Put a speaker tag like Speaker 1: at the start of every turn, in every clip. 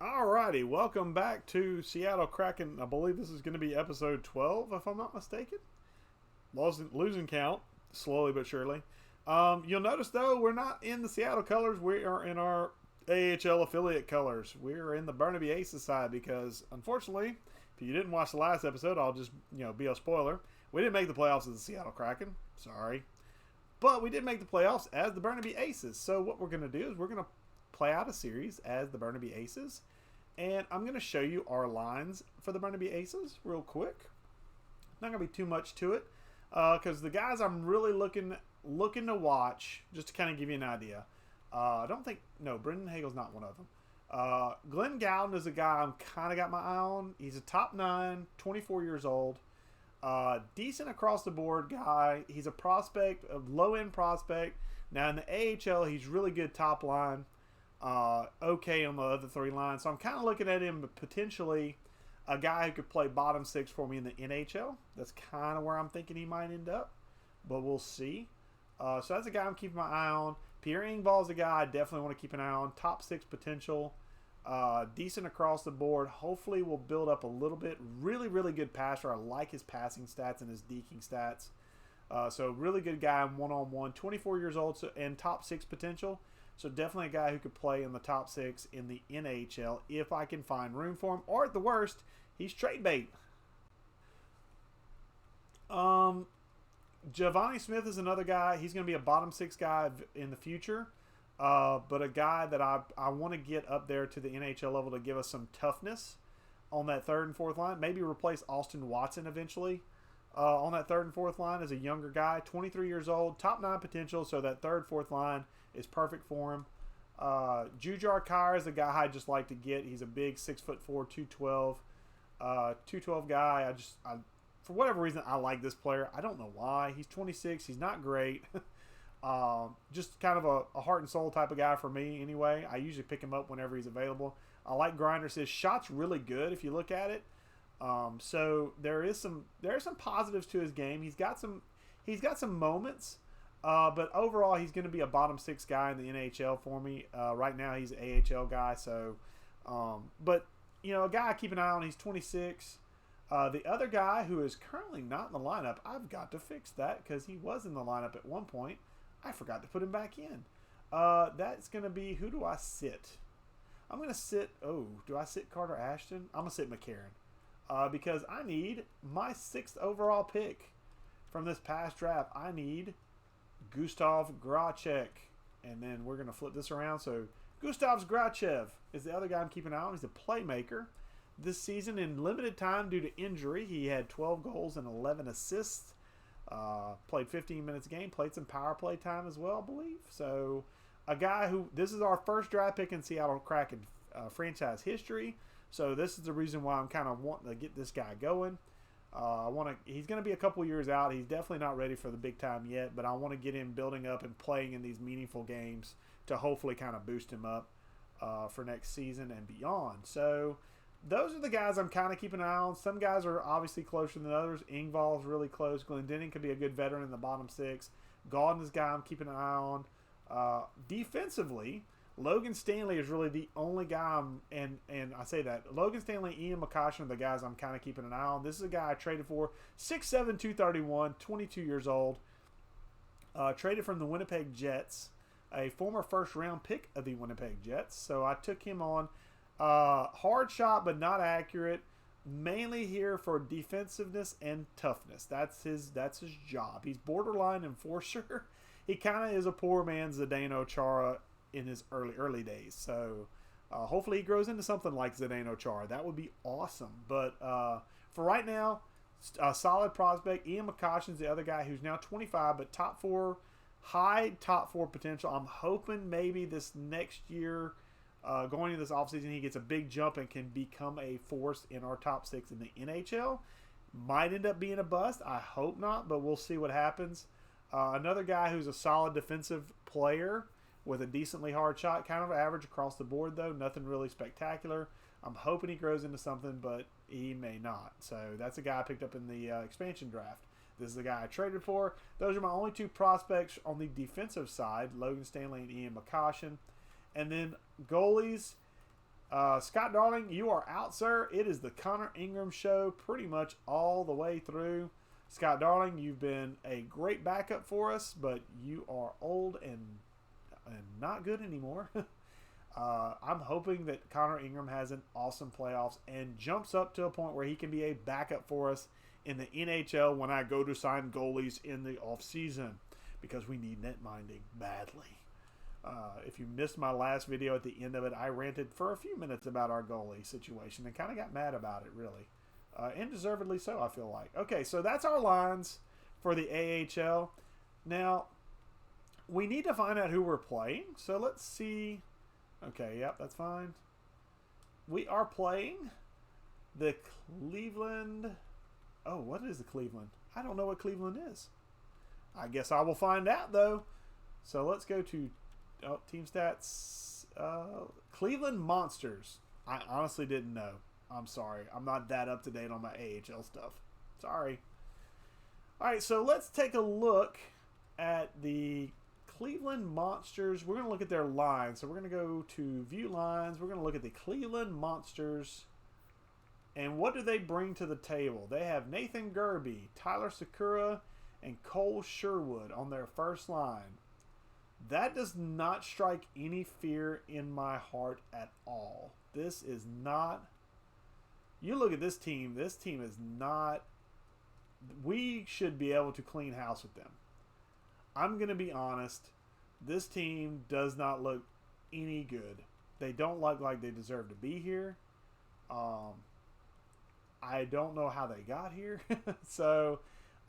Speaker 1: Alrighty, welcome back to Seattle Kraken. I believe this is going to be episode 12, if I'm not mistaken. Losing count, slowly but surely. You'll notice, though, we're not in the Seattle colors. We are in our AHL affiliate colors. We are in the Burnaby Aces side because, unfortunately, if you didn't watch the last episode, I'll just be a spoiler. We didn't make the playoffs as the Seattle Kraken. Sorry. But we did make the playoffs as the Burnaby Aces. So what we're going to do is we're going to play out a series as the Burnaby Aces. And I'm going to show you our lines for the Burnaby Aces real quick. Not going to be too much to it because the guys I'm really looking to watch, just to kind of give you an idea. I don't think, no, Brendan Hagel's not one of them. Glenn Gowden is a guy I'm kind of got my eye on. He's a top 9, 24 years old. Decent across the board guy. He's a prospect, a low-end prospect. Now in the AHL, he's really good top line. Okay on the other 3 lines. So I'm kind of looking at him potentially a guy who could play bottom 6 for me in the NHL. That's kind of where I'm thinking he might end up, but we'll see. So that's a guy I'm keeping my eye on. Pierre Engvall's a guy I definitely want to keep an eye on. Top 6 potential. Decent across the board. Hopefully will build up a little bit. Really, really good passer. I like his passing stats and his deking stats. So really good guy one-on-one. 24 years old and top 6 potential. So definitely a guy who could play in the top 6 in the NHL if I can find room for him. Or at the worst, he's trade bait. Giovanni Smith is another guy. He's going to be a bottom 6 guy in the future. But a guy that I want to get up there to the NHL level to give us some toughness on that 3rd and 4th line. Maybe replace Austin Watson eventually on that 3rd and 4th line as a younger guy. 23 years old, top 9 potential, so that 3rd, 4th line is perfect for him. Jujhar Khaira is a guy I just like to get. He's a big 6'4", 212. 212 guy. For whatever reason, I like this player. I don't know why. He's 26. He's not great. Just kind of a heart and soul type of guy for me anyway. I usually pick him up whenever he's available. I like Grinders. His shot's really good if you look at it. So there are some positives to his game. He's got some moments. But overall, he's going to be a bottom 6 guy in the NHL for me. Right now, he's an AHL guy. So, but a guy I keep an eye on. He's 26. The other guy who is currently not in the lineup, I've got to fix that because he was in the lineup at one point. I forgot to put him back in. That's going to be, who do I sit? I'm going to sit, do I sit Carter Ashton? I'm going to sit McCarron. Because I need my 6th overall pick from this past draft. I need Gustav Gracek. And then we're going to flip this around. So Gustav Grachev is the other guy I'm keeping an eye on. He's a playmaker. This season, in limited time due to injury, he had 12 goals and 11 assists. Played 15 minutes a game. Played some power play time as well, I believe. So a guy who, this is our first draft pick in Seattle Kraken franchise history. So this is the reason why I'm kind of wanting to get this guy going. He's going to be a couple years out. He's definitely not ready for the big time yet, but I want to get him building up and playing in these meaningful games to hopefully kind of boost him up for next season and beyond. So those are the guys I'm kind of keeping an eye on. Some guys are obviously closer than others. Engvall's really close. Glendening could be a good veteran in the bottom 6. Gauden is a guy I'm keeping an eye on. Defensively, Logan Stanley is really the only guy and I say that. Logan Stanley, Ian McCoshen are the guys I'm kind of keeping an eye on. This is a guy I traded for. 6'7", 231, 22 years old. Traded from the Winnipeg Jets, a former first-round pick of the Winnipeg Jets. So I took him on. Hard shot, but not accurate. Mainly here for defensiveness and toughness. That's his job. He's borderline enforcer. He kind of is a poor man's Zdeno Chara in his early days. So hopefully he grows into something like Zdeno Chara. That would be awesome. But for right now, a solid prospect. Ian McCoshen's the other guy who's now 25, but high top 4 potential. I'm hoping maybe this next year, going into this offseason, he gets a big jump and can become a force in our top 6 in the NHL. Might end up being a bust. I hope not, but we'll see what happens. Another guy who's a solid defensive player with a decently hard shot, kind of average across the board though, nothing really spectacular. I'm hoping he grows into something, but he may not. So that's a guy I picked up in the expansion draft. This is the guy I traded for. Those are my only 2 prospects on the defensive side, Logan Stanley and Ian McCoshen. And then goalies, Scott Darling, you are out, sir. It is the Connor Ingram show pretty much all the way through. Scott Darling, you've been a great backup for us, but you are old and not good anymore. I'm hoping that Connor Ingram has an awesome playoffs and jumps up to a point where he can be a backup for us in the NHL when I go to sign goalies in the offseason, because we need net minding badly. If you missed my last video at the end of it, I ranted for a few minutes about our goalie situation and kind of got mad about it, really. And deservedly so, I feel like. Okay, so that's our lines for the AHL. Now, we need to find out who we're playing. So let's see. Okay, yep, that's fine. We are playing the Cleveland. Oh, what is the Cleveland? I don't know what Cleveland is. I guess I will find out, though. So let's go to team stats. Cleveland Monsters. I honestly didn't know. I'm sorry. I'm not that up to date on my AHL stuff. Sorry. All right, so let's take a look at the Cleveland Monsters. We're going to look at their lines. So we're going to go to view lines. We're going to look at the Cleveland Monsters. And what do they bring to the table? They have Nathan Gerby, Tyler Sakura, and Cole Sherwood on their first line. That does not strike any fear in my heart at all. This is not... You look at this team. This team is not... We should be able to clean house with them. I'm going to be honest. This team does not look any good. They don't look like they deserve to be here. I don't know how they got here. So...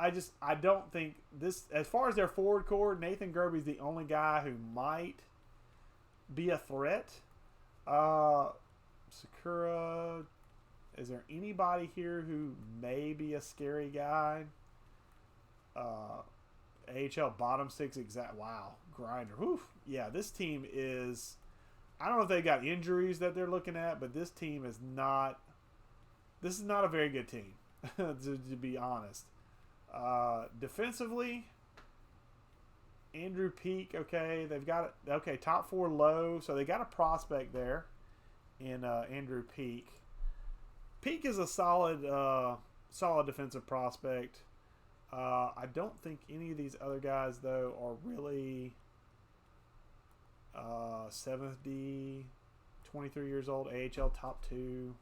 Speaker 1: I don't think this, as far as their forward core, Nathan Gerby's the only guy who might be a threat. Sakura, is there anybody here who may be a scary guy? AHL bottom six wow, grinder. Whew. Yeah, this team is, I don't know if they got injuries that they're looking at, but this team is not, this is not a very good team, to be honest. Defensively, Andrew Peak, okay, they've got, okay, top four low, so they got a prospect there in Andrew Peak. Peak is a solid defensive prospect. I don't think any of these other guys, though, are really 7th D, 23 years old, AHL top 2.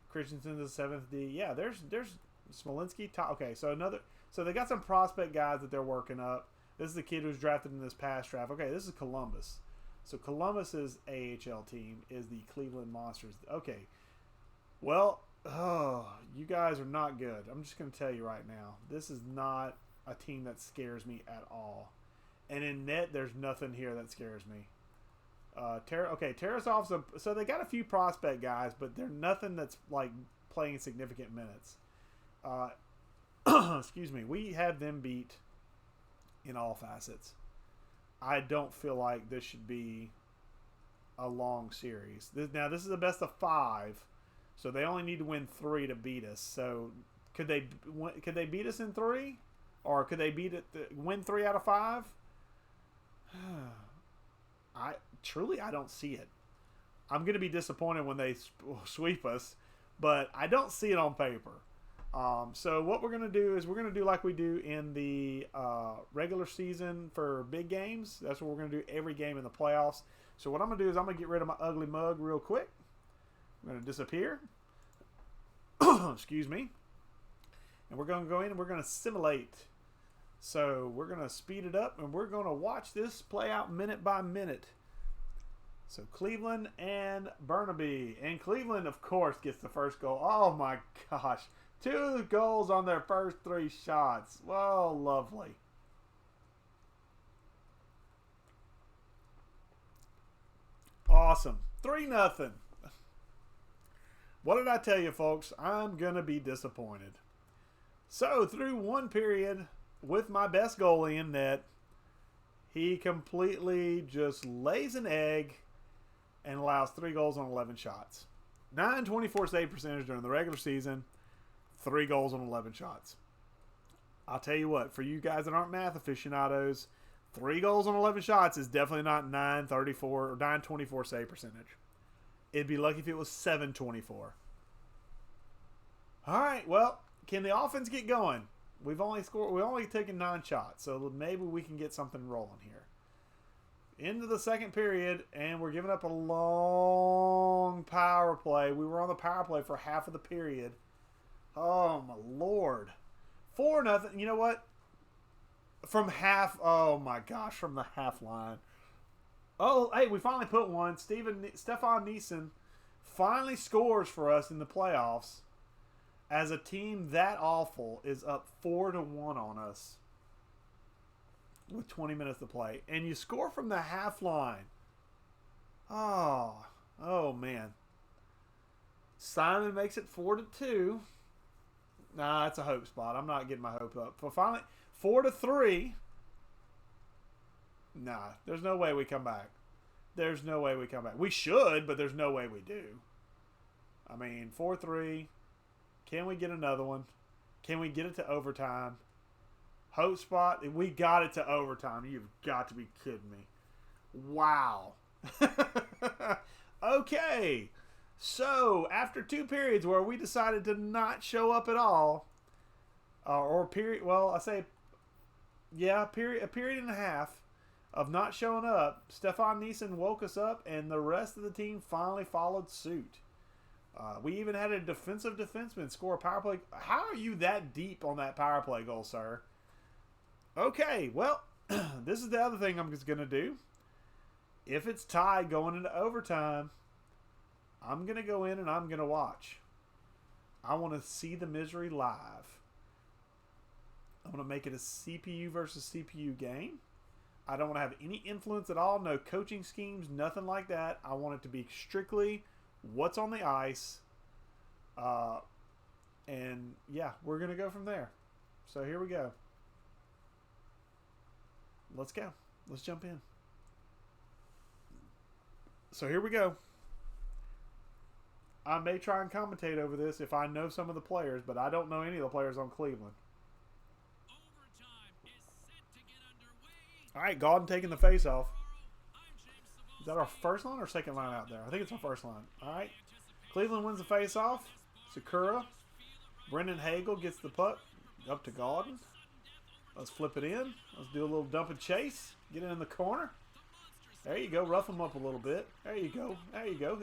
Speaker 1: Christensen's a 7th D. Yeah, there's Smolinski top. Okay, so they got some prospect guys that they're working up. This is the kid who was drafted in this past draft. Okay, this is Columbus. So Columbus's AHL team is the Cleveland Monsters. Okay, well, you guys are not good. I'm just going to tell you right now. This is not a team that scares me at all. And in net, there's nothing here that scares me. Tarasov's so they got a few prospect guys, but they're nothing that's like playing significant minutes. Excuse me, we have them beat in all facets. I don't feel like this should be a long series. Now, this is a best of 5, so they only need to win 3 to beat us. So, could they beat us in 3, or could they win 3 out of 5? I don't see it. I'm going to be disappointed when they sweep us, but I don't see it on paper. So what we're going to do is we're going to do like we do in the regular season for big games. That's what we're going to do every game in the playoffs. So what I'm going to do is I'm going to get rid of my ugly mug real quick. I'm going to disappear. Excuse me. And we're going to go in and we're going to simulate. So we're going to speed it up and we're going to watch this play out minute by minute. So Cleveland and Burnaby. And Cleveland, of course, gets the first goal. Oh my gosh. 2 goals on their first 3 shots. Whoa, lovely. Awesome. 3-0. What did I tell you, folks? I'm going to be disappointed. So, through one period with my best goalie in net, he completely just lays an egg and allows 3 goals on 11 shots. 924 save percentage during the regular season. 3 goals on 11 shots. I'll tell you what, for you guys that aren't math aficionados, 3 goals on 11 shots is definitely not 934 or 924 save percentage. It'd be lucky if it was 7-24. All right, well, can the offense get going? We've only taken 9 shots, so maybe we can get something rolling here. Into the second period, and we're giving up a long power play. We were on the power play for half of the period. Oh, my Lord. 4-0. You know what? From half, oh my gosh, from the half line. Oh, hey, we finally put one. Stefan Neeson finally scores for us in the playoffs as a team that awful is up 4-1 on us with 20 minutes to play. And you score from the half line. Oh man. Simon makes it 4-2. Nah, that's a hope spot. I'm not getting my hope up. But finally, 4-3. Nah, there's no way we come back. There's no way we come back. We should, but there's no way we do. I mean, 4-3. Can we get another one? Can we get it to overtime? Hope spot. We got it to overtime. You've got to be kidding me. Wow. Okay. So, after 2 periods where we decided to not show up at all, a period and a half of not showing up, Stefan Neeson woke us up, and the rest of the team finally followed suit. We even had a defensive defenseman score a power play. How are you that deep on that power play goal, sir? Okay, well, this is the other thing I'm just going to do. If it's tied going into overtime, I'm going to go in and I'm going to watch. I want to see the misery live. I want to make it a CPU versus CPU game. I don't want to have any influence at all. No coaching schemes, nothing like that. I want it to be strictly what's on the ice. And yeah, we're going to go from there. So here we go. Let's go. Let's jump in. So here we go. I may try and commentate over this if I know some of the players, but I don't know any of the players on Cleveland. All right, Gauden taking the face-off. Is that our first line or second line out there? I think it's our first line. All right. Cleveland wins the face-off. Sakura. Brendan Hagel gets the puck up to Gauden. Let's flip it in. Let's do a little dump and chase. Get it in the corner. There you go. Rough them up a little bit. There you go. There you go.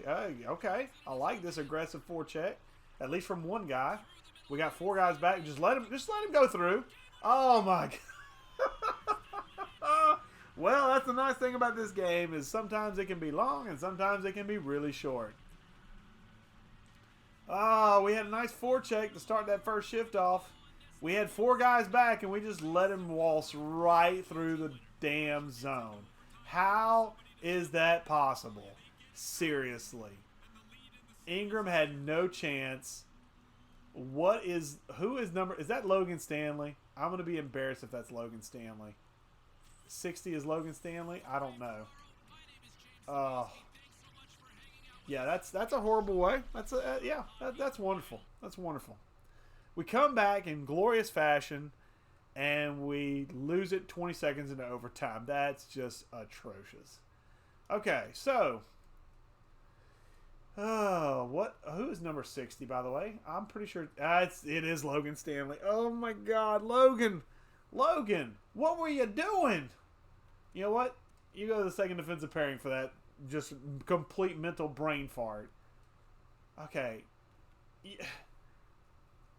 Speaker 1: Okay. I like this aggressive forecheck. At least from one guy. We got 4 guys back. Just let him go through. Oh my God. Well, that's the nice thing about this game is sometimes it can be long and sometimes it can be really short. Oh, we had a nice forecheck to start that first shift off. We had 4 guys back and we just let him waltz right through the damn zone. How is that possible? Seriously. Ingram had no chance. Who is number? Is that Logan Stanley? I'm going to be embarrassed if that's Logan Stanley. 60 is Logan Stanley? I don't know. Yeah, that's a horrible way. That's wonderful. That's wonderful. We come back in glorious fashion, and we lose it 20 seconds into overtime. That's just atrocious. Okay, so who is number 60, by the way? I'm pretty sure it is Logan Stanley. Oh my God, Logan, what were you doing? You know what? You go to the second defensive pairing for that just complete mental brain fart. Okay.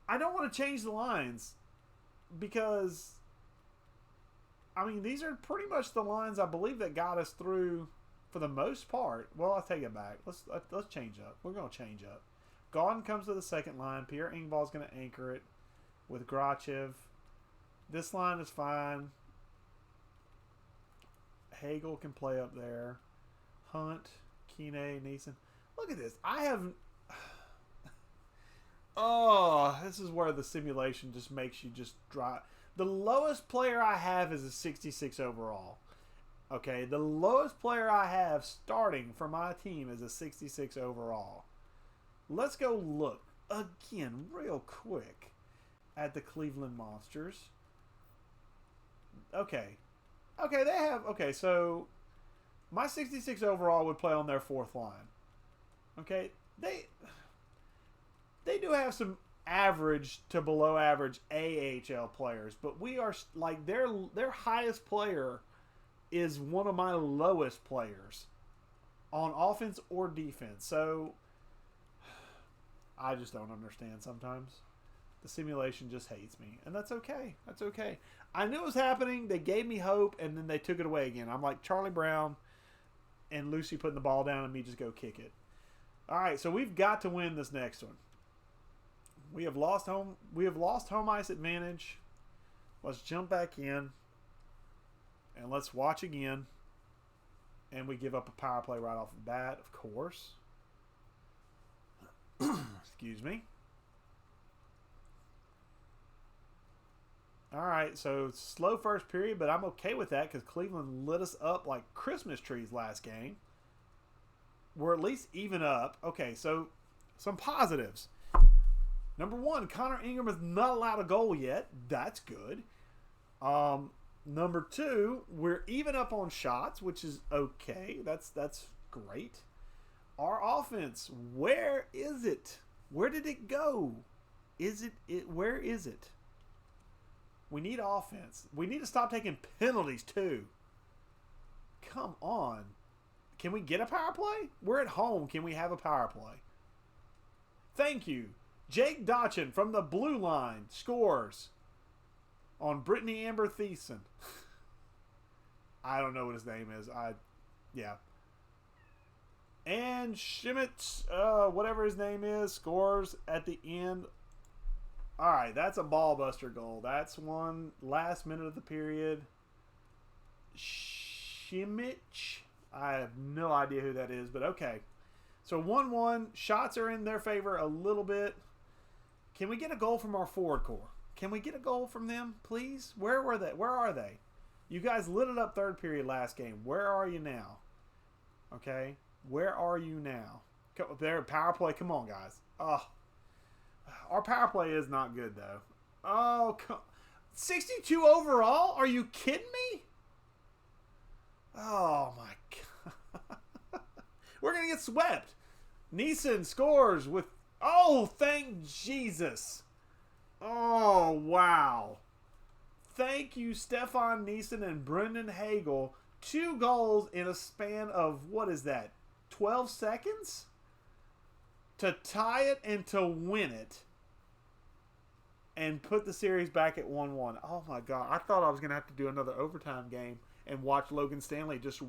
Speaker 1: I don't want to change the lines because, I mean, these are pretty much the lines I believe that got us through for the most part. Well, I'll take it back. Let's change up. We're going to change up. Gauden comes to the second line. Pierre Engvall's going to anchor it with Grachev. This line is fine. Hagel can play up there. Hunt, Kine, Neeson. Look at this. This is where the simulation just makes you just dry. The lowest player I have is a 66 overall. Okay, the lowest player I have starting for my team is a 66 overall. Let's go look again real quick at the Cleveland Monsters. Okay, so my 66 overall would play on their 4th line. Okay, they do have some average to below average AHL players, but we are like their highest player is one of my lowest players on offense or defense. So I just don't understand sometimes. The simulation just hates me, and that's okay. That's okay. I knew it was happening. They gave me hope, and then they took it away again. I'm like Charlie Brown and Lucy putting the ball down and me just go kick it. All right, so we've got to win this next one. We have lost home ice advantage. Let's jump back in and let's watch again. And we give up a power play right off the bat, of course. Excuse me. All right, so slow first period, but I'm okay with that because Cleveland lit us up like Christmas trees last game. We're at least even up. Okay, so some positives. Number one, Connor Ingram is not allowed a goal yet. That's good. Number two, we're even up on shots, which is okay. That's great. Our offense, where is it? Where did it go? Where is it? We need offense. We need to stop taking penalties too. Come on. Can we get a power play? We're at home. Can we have a power play? Thank you. Jake Dotchin from the blue line scores on Brittany Amber Thiessen. I don't know what his name is. Yeah. And Schmidt, whatever his name is, scores at the end. All right, that's a ball buster goal. That's one last minute of the period. Schmidt, I have no idea who that is, but okay. So 1-1. Shots are in their favor a little bit. Can we get a goal from our forward core? Can we get a goal from them, please? Where were they? Where are they? You guys lit it up third period last game. Where are you now? Okay. Where are you now? There, power play. Come on, guys. Oh, our power play is not good, though. Oh, 62 overall? Are you kidding me? Oh, my God. We're going to get swept. Neeson scores with... Oh, thank Jesus. Oh, wow. Thank you, Stefan Neeson and Brendan Hagel. 2 goals in a span of, what is that, 12 seconds? To tie it and to win it. And put the series back at 1-1. Oh, my God. I thought I was going to have to do another overtime game and watch Logan Stanley just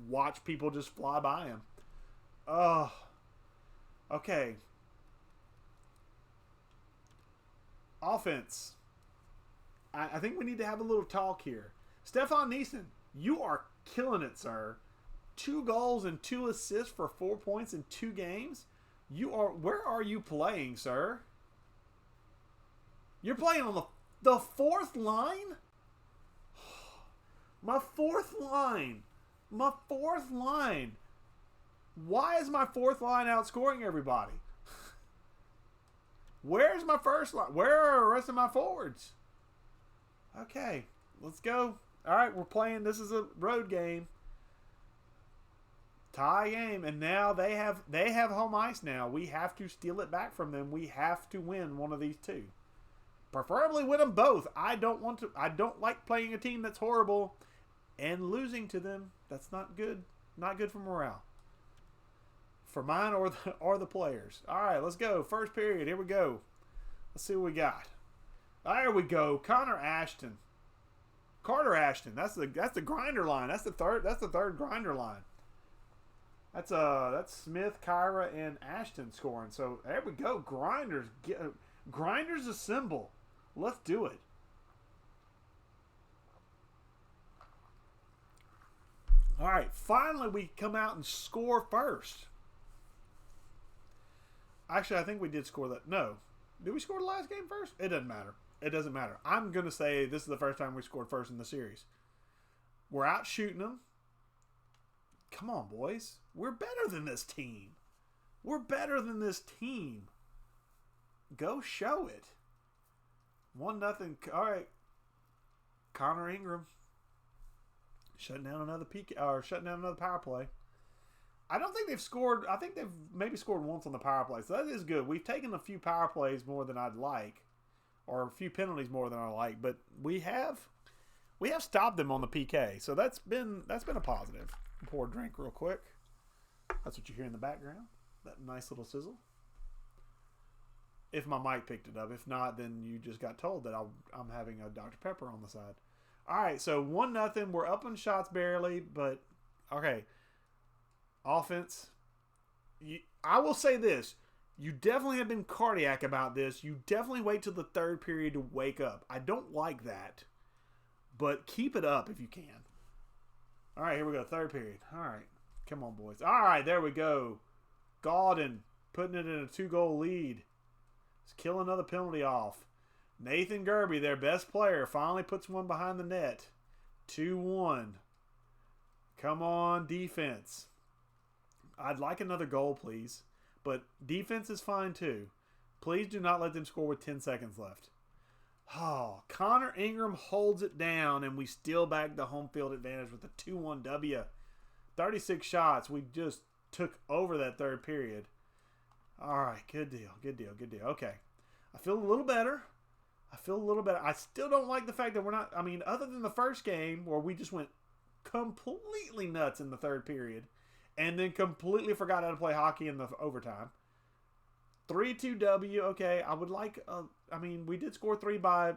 Speaker 1: watch people just fly by him. Oh. Okay. Offense. I think we need to have a little talk here. Stefan Neeson, you are killing it, sir. 2 goals and 2 assists for 4 points in 2 games. Where are you playing, sir? You're playing on the 4th line? My 4th line. My 4th line. Why is my 4th line outscoring everybody? Where's my first line? Where are the rest of my forwards? Okay, let's go. All right, we're playing. This is a road game. Tie game, and now they have home ice now. We have to steal it back from them. We have to win one of these 2. Preferably win them both. I don't like playing a team that's horrible and losing to them. That's not good. Not good for morale. For mine or the players. All right, let's go. First period. Here we go. Let's see what we got. There we go. Carter Ashton. That's the grinder line. That's the third grinder line. That's Smith, Kyra, and Ashton scoring. So there we go. Grinders assemble. Let's do it. All right. Finally, we come out and score first. Actually, I think we did score that. No. Did we score the last game first? It doesn't matter. It doesn't matter. I'm going to say this is the first time we scored first in the series. We're out shooting them. Come on, boys. We're better than this team. We're better than this team. Go show it. 1-0. All right. Connor Ingram. Shutting down another power play. I don't think they've scored. I think they've maybe scored once on the power play. So that is good. We've taken a few power plays more than I'd like, or a few penalties more than I like. But we have stopped them on the PK. So that's been a positive. Pour a drink real quick. That's what you hear in the background. That nice little sizzle. If my mic picked it up. If not, then you just got told that I'm having a Dr. Pepper on the side. All right, so 1-0. We're up on shots barely, but okay. Offense. I will say this. You definitely have been cardiac about this. You definitely wait till the third period to wake up. I don't like that, but keep it up if you can. All right, here we go. Third period. All right. Come on, boys. All right, there we go. Gauden putting it in a 2-goal lead. Let's kill another penalty off. Nathan Gerby, their best player, finally puts one behind the net. 2-1. Come on, defense. I'd like another goal, please. But defense is fine, too. Please do not let them score with 10 seconds left. Oh, Connor Ingram holds it down, and we still bag the home field advantage with a 2-1 W. 36 shots. We just took over that third period. All right, good deal, good deal, good deal. Okay, I feel a little better. I still don't like the fact that we're not, I mean, other than the first game where we just went completely nuts in the third period and then completely forgot how to play hockey in the overtime. 3-2 W, okay, I would like, I mean, we did score 3 by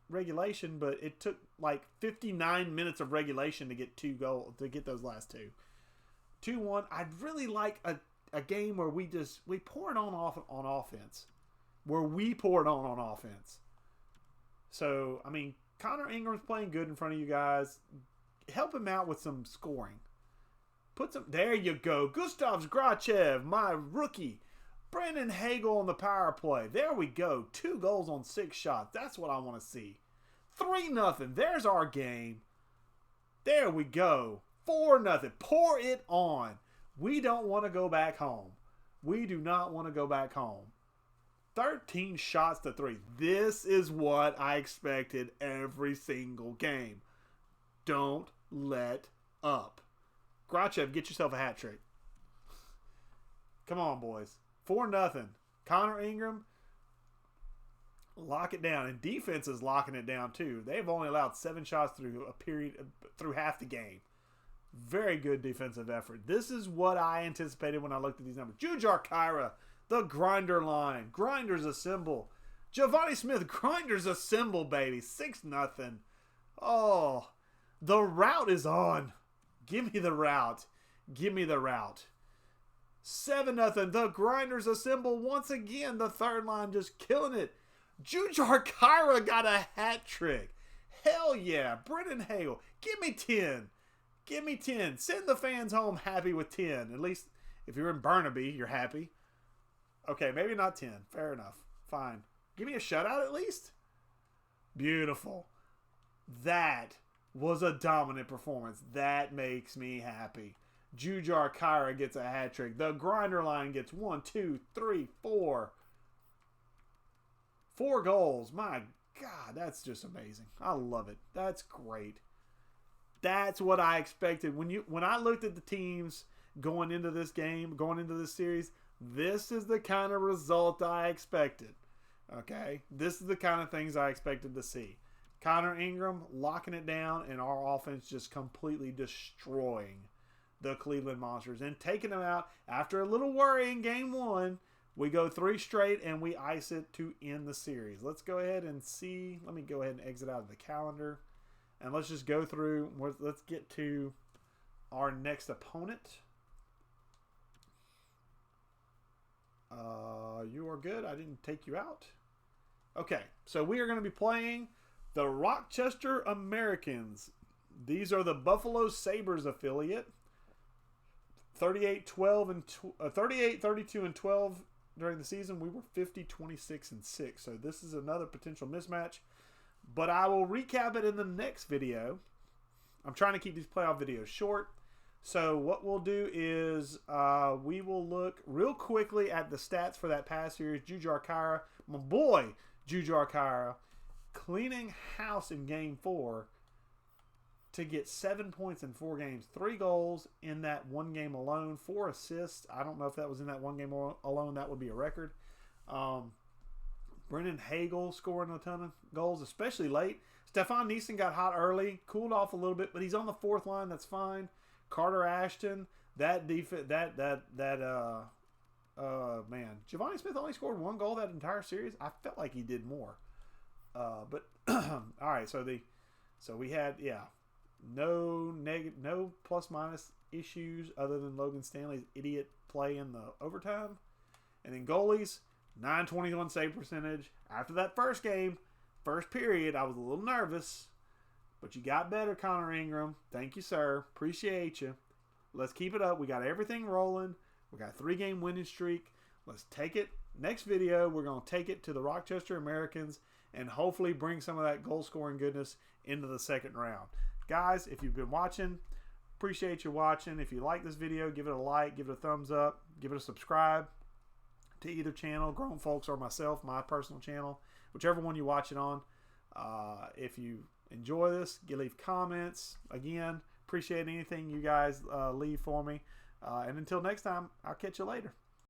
Speaker 1: regulation, but it took like 59 minutes of regulation to get 2 goals, to get those last 2. 2-1, I'd really like a game where we pour it on offense. Where we pour it on offense. So, I mean, Connor Ingram's playing good in front of you guys. Help him out with some scoring. There you go. Gustav Zgrachev, my rookie. Brandon Hagel on the power play. There we go. 2 goals on 6 shots. That's what I want to see. 3-0. There's our game. There we go. 4-0. Pour it on. We don't want to go back home. We do not want to go back home. 13 shots to 3. This is what I expected every single game. Don't let up. Grachev, get yourself a hat trick. Come on, boys. 4-0. Connor Ingram, lock it down. And defense is locking it down too. They've only allowed 7 shots through half the game. Very good defensive effort. This is what I anticipated when I looked at these numbers. Jujar Kyra, the grinder line. Grinders assemble. Giovanni Smith, grinders assemble, baby. 6-0. Oh, the route is on. Give me the route. Give me the route. 7-0. The grinders assemble once again. The third line just killing it. Jujar Kyra got a hat trick. Hell yeah. Brendan Hale. Give me 10. Give me 10. Send the fans home happy with 10. At least if you're in Burnaby, you're happy. Okay, maybe not 10. Fair enough. Fine. Give me a shutout at least. Beautiful. That was a dominant performance. That makes me happy. Jujar Kyra gets a hat trick. The grinder line gets 1, 2, 3, 4. 4 goals. My God, that's just amazing. I love it. That's great. That's what I expected. When I looked at the teams going into this game, going into this series, this is the kind of result I expected. Okay? This is the kind of things I expected to see. Connor Ingram locking it down and our offense just completely destroying the Cleveland Monsters and taking them out. After a little worry in game 1, we go 3 straight and we ice it to end the series. Let's go ahead and see. Let me go ahead and exit out of the calendar. And let's just go through. Let's get to our next opponent. You are good. I didn't take you out. Okay, so we are going to be playing the Rochester Americans. These are the Buffalo Sabres affiliate. 38, 32, and 12 during the season. We were 50, 26, and 6. So this is another potential mismatch. But I will recap it in the next video. I'm trying to keep these playoff videos short. So what we'll do is we will look real quickly at the stats for that past series. Jujar Kyra, my boy Jujar Kyra, cleaning house in game 4. to get 7 points in 4 games, 3 goals in that one game alone, 4 assists. I don't know if that was in that one game alone. That would be a record. Brendan Hagel scoring a ton of goals, especially late. Stefan Neeson got hot early, cooled off a little bit, but he's on the 4th line. That's fine. Carter Ashton, man, Giovanni Smith only scored 1 goal that entire series. I felt like he did more. But all right, so we had no plus minus issues other than Logan Stanley's idiot play in the overtime, and then goalies. 921 save percentage. After that first period, I was a little nervous, but you got better, Connor Ingram. Thank you, sir. Appreciate you. Let's keep it up. We got everything rolling. We got a 3-game winning streak. Let's take it. Next video, we're going to take it to the Rochester Americans and hopefully bring some of that goal scoring goodness into the second round. Guys, if you've been watching, appreciate you watching. If you like this video, give it a like, give it a thumbs up, give it a subscribe to either channel, Grown Folks or myself, my personal channel, whichever one you watch it on. If you enjoy this, leave comments. Again, appreciate anything you guys leave for me. And until next time, I'll catch you later.